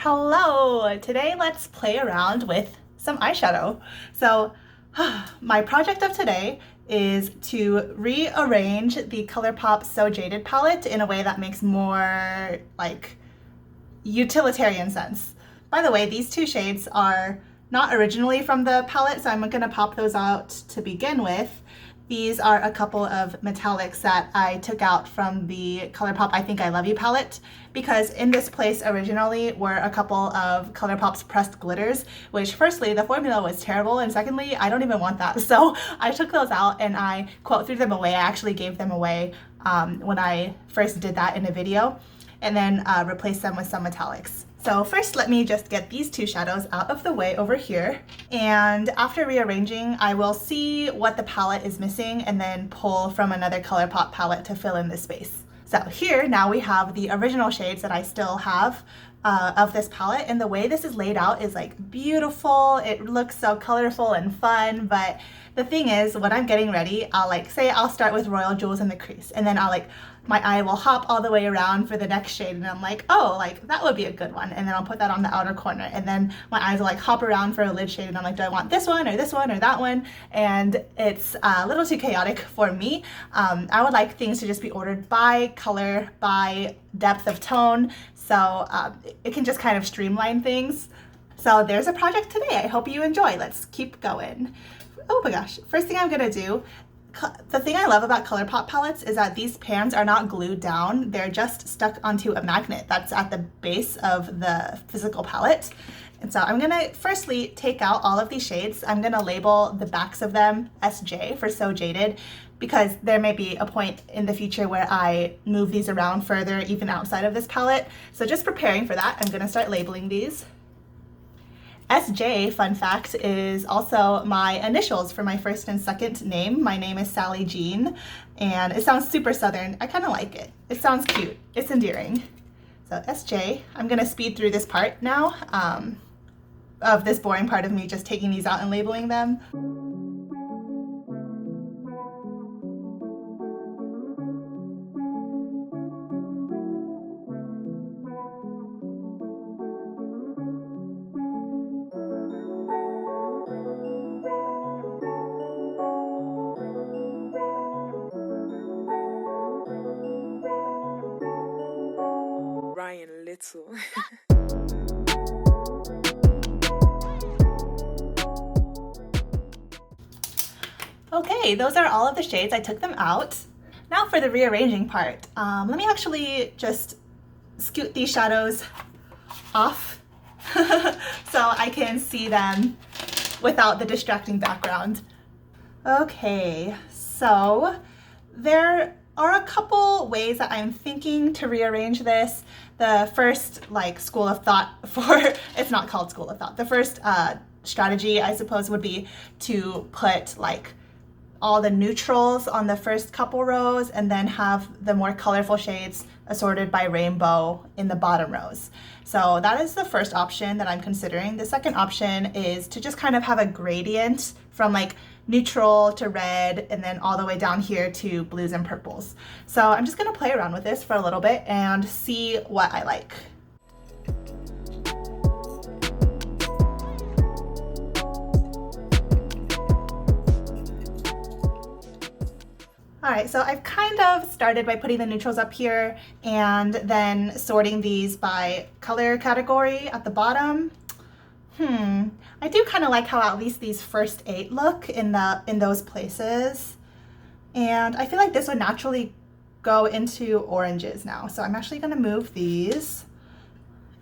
Hello! Today let's play around with some eyeshadow. So my project of today is to rearrange the Colourpop So Jaded palette in a way that makes more like utilitarian sense. By the way, these two shades are not originally from the palette, so I'm gonna pop those out to begin with. These are a couple of metallics that I took out from the Colourpop I Think I Love You palette, because in this place originally were a couple of Colourpop's pressed glitters, which firstly, the formula was terrible, and secondly, I don't even want that. So I took those out and I quote threw them away. I actually gave them away when I first did that in a video, and then replaced them with some metallics. So first, let me just get these two shadows out of the way over here. And after rearranging, I will see what the palette is missing and then pull from another Colourpop palette to fill in the space. So here, now we have the original shades that I still have of this palette. And the way this is laid out is like beautiful. It looks so colorful and fun, but the thing is, when I'm getting ready, I'll start with Royal Jewels in the crease, and then my eye will hop all the way around for the next shade, and I'm like, oh, like that would be a good one, and then I'll put that on the outer corner, and then my eyes will like hop around for a lid shade, and I'm like, do I want this one or this one or that one? And it's a little too chaotic for me. I would like things to just be ordered by color, by depth of tone, so it can just kind of streamline things. So there's a project today. I hope you enjoy. Let's keep going. Oh my gosh, first thing I'm gonna do, the thing I love about Colourpop palettes is that these pans are not glued down. They're just stuck onto a magnet that's at the base of the physical palette. And so I'm gonna firstly take out all of these shades. I'm gonna label the backs of them SJ for So Jaded, because there may be a point in the future where I move these around further, even outside of this palette. So just preparing for that, I'm gonna start labeling these. SJ, fun fact, is also my initials for my first and second name. My name is Sally Jean, and it sounds super Southern. I kind of like it. It sounds cute. It's endearing. So SJ, I'm gonna speed through this part now of this boring part of me just taking these out and labeling them. Little. Okay, those are all of the shades. I took them out. Now for the rearranging part. Let me actually just scoot these shadows off so I can see them without the distracting background. Okay, so there are a couple ways that I'm thinking to rearrange this. The first school of thought it's not called school of thought. The first strategy, I suppose, would be to put all the neutrals on the first couple rows and then have the more colorful shades assorted by rainbow in the bottom rows. So that is the first option that I'm considering. The second option is to just kind of have a gradient from neutral to red and then all the way down here to blues and purples. So I'm just gonna play around with this for a little bit and see what I like. All right, so I've kind of started by putting the neutrals up here and then sorting these by color category at the bottom. I do kind of like how at least these first 8 look in those places. And I feel like this would naturally go into oranges now. So I'm actually gonna move these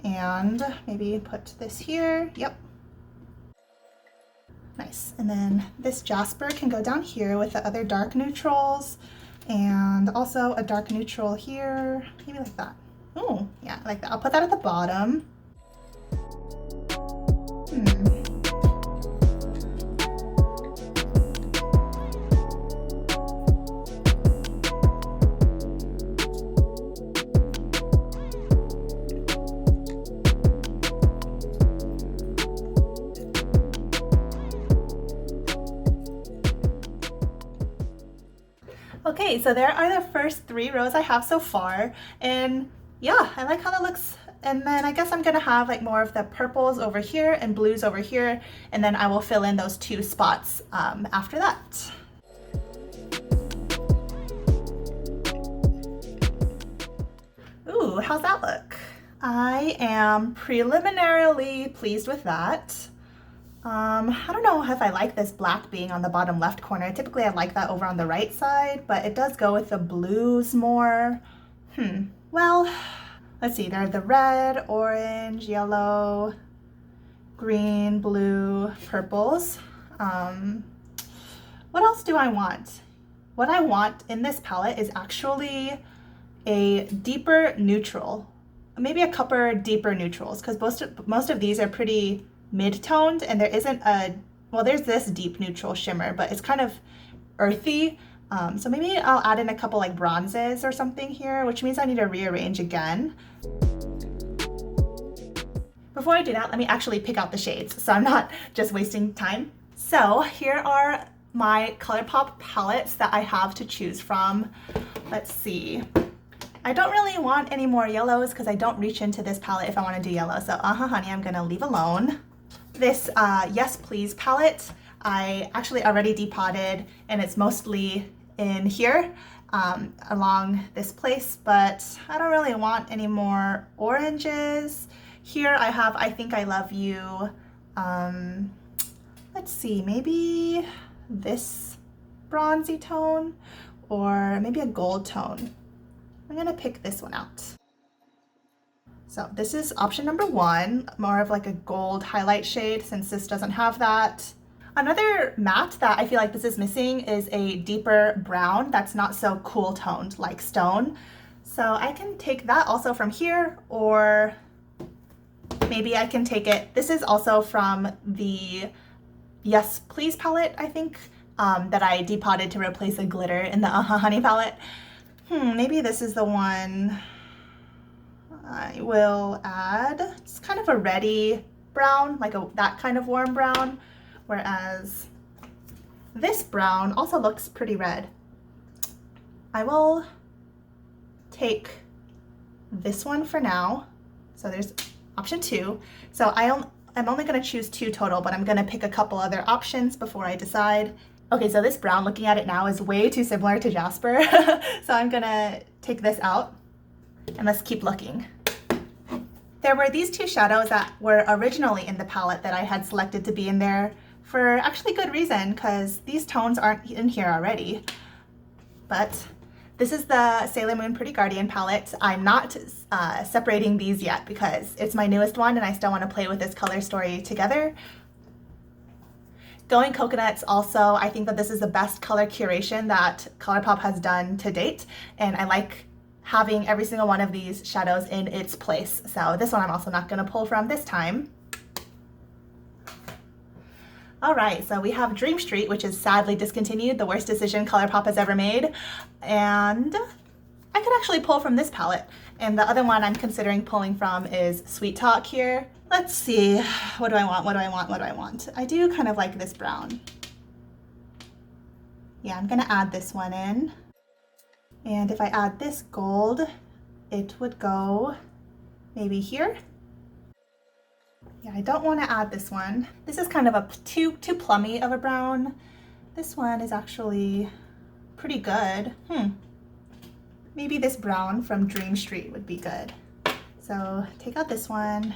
and maybe put this here. Yep. Nice. And then this jasper can go down here with the other dark neutrals, and also a dark neutral here, maybe like that. Oh, yeah, like that. I'll put that at the bottom. Okay, so there are the first 3 rows I have so far, and yeah, I like how that looks And then I guess I'm gonna have like more of the purples over here and blues over here, and then I will fill in those two spots after that. Ooh, how's that look? I am preliminarily pleased with that. I don't know if I like this black being on the bottom left corner. Typically I like that over on the right side, but it does go with the blues more. Well, let's see, there's the red, orange, yellow, green, blue, purples. What else do I want? What I want in this palette is actually a deeper neutral, maybe a couple deeper neutrals, because most of these are pretty mid-toned, and there isn't a, well, there's this deep neutral shimmer, but it's kind of earthy. So maybe I'll add in a couple like bronzes or something here, which means I need to rearrange again. Before I do that, let me actually pick out the shades so I'm not just wasting time. So here are my Colourpop palettes that I have to choose from. Let's see. I don't really want any more yellows because I don't reach into this palette if I want to do yellow. So honey, I'm gonna leave alone. This Yes Please palette, I actually already depotted, and it's mostly in here along this place, but I don't really want any more oranges. Here I have I Think I Love You. Let's see, maybe this bronzy tone or maybe a gold tone. I'm gonna pick this one out. So this is option number 1, more of like a gold highlight shade since this doesn't have that. Another matte that I feel like this is missing is a deeper brown that's not so cool toned like stone. So I can take that also from here, or maybe I can take it, this is also from the Yes Please palette, I think, that I depotted to replace the glitter in the Honey palette. Maybe this is the one I will add. It's kind of a reddy brown, like that kind of warm brown, whereas this brown also looks pretty red. I will take this one for now. So there's option 2. So I'm only going to choose 2 total, but I'm going to pick a couple other options before I decide. Okay, so this brown, looking at it now, is way too similar to Jasper. So I'm gonna take this out and let's keep looking. There were these 2 shadows that were originally in the palette that I had selected to be in there for actually good reason, because these tones aren't in here already. But this is the Sailor Moon Pretty Guardian palette. I'm not separating these yet because it's my newest one and I still want to play with this color story together. Going Coconuts also, I think that this is the best color curation that Colourpop has done to date, and I like having every single one of these shadows in its place. So this one I'm also not going to pull from this time. All right, so we have Dream Street, which is sadly discontinued, the worst decision Colourpop has ever made, and I could actually pull from this palette. And the other one I'm considering pulling from is Sweet Talk here. Let's see, what do I want, what do I want, what do I want? I do kind of like this brown. Yeah, I'm gonna add this one in. And if I add this gold, it would go maybe here. Yeah, I don't wanna add this one. This is kind of a too plummy of a brown. This one is actually pretty good. Maybe this brown from Dream Street would be good. So take out this one.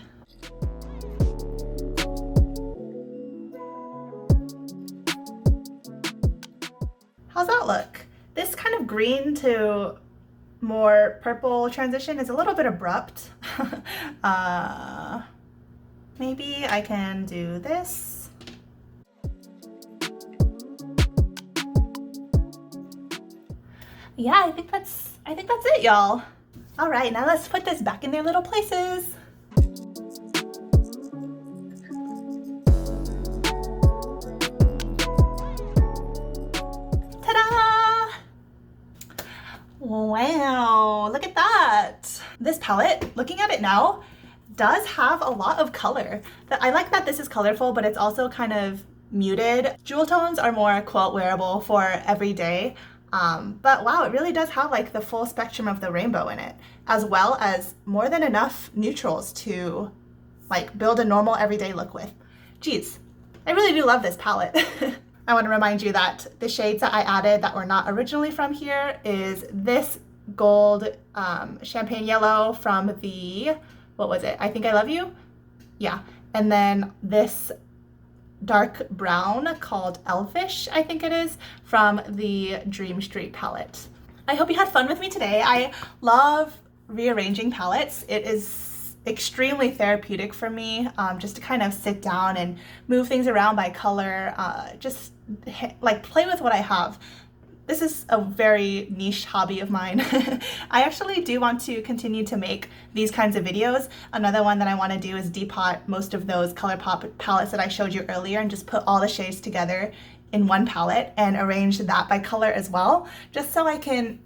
How's that look? This kind of green to more purple transition is a little bit abrupt. Maybe I can do this. Yeah, I think that's it, y'all. All right, now let's put this back in their little places. Ta-da! Wow, look at that. This palette, looking at it now, does have a lot of color. I like that this is colorful, but it's also kind of muted. Jewel tones are more, quote, wearable for every day. But wow, it really does have like the full spectrum of the rainbow in it, as well as more than enough neutrals to like build a normal everyday look with. Geez, I really do love this palette. I want to remind you that the shades that I added that were not originally from here is this gold champagne yellow from the, what was it? I Think I Love You? Yeah. And then this dark brown called Elfish, I think it is, from the Dream Street palette. I hope you had fun with me today. I love rearranging palettes. It is extremely therapeutic for me, just to kind of sit down and move things around by color, just like play with what I have. This is a very niche hobby of mine. I actually do want to continue to make these kinds of videos. Another one that I want to do is depot most of those Colourpop palettes that I showed you earlier and just put all the shades together in one palette and arrange that by color as well, just so I can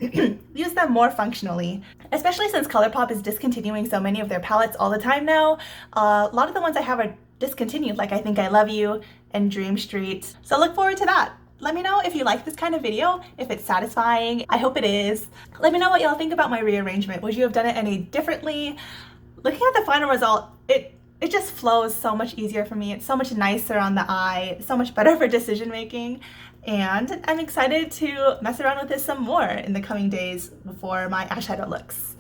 use them more functionally. Especially since Colourpop is discontinuing so many of their palettes all the time now. A lot of the ones I have are discontinued, like I Think I Love You and Dream Street. So look forward to that. Let me know if you like this kind of video, if it's satisfying. I hope it is. Let me know what y'all think about my rearrangement. Would you have done it any differently? Looking at the final result, it just flows so much easier for me. It's so much nicer on the eye, so much better for decision making. And I'm excited to mess around with this some more in the coming days before my eyeshadow looks.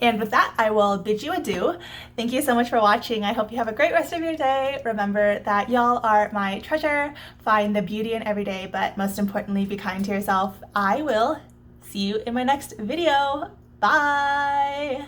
And with that, I will bid you adieu. Thank you so much for watching. I hope you have a great rest of your day. Remember that y'all are my treasure. Find the beauty in every day, but most importantly, be kind to yourself. I will see you in my next video. Bye.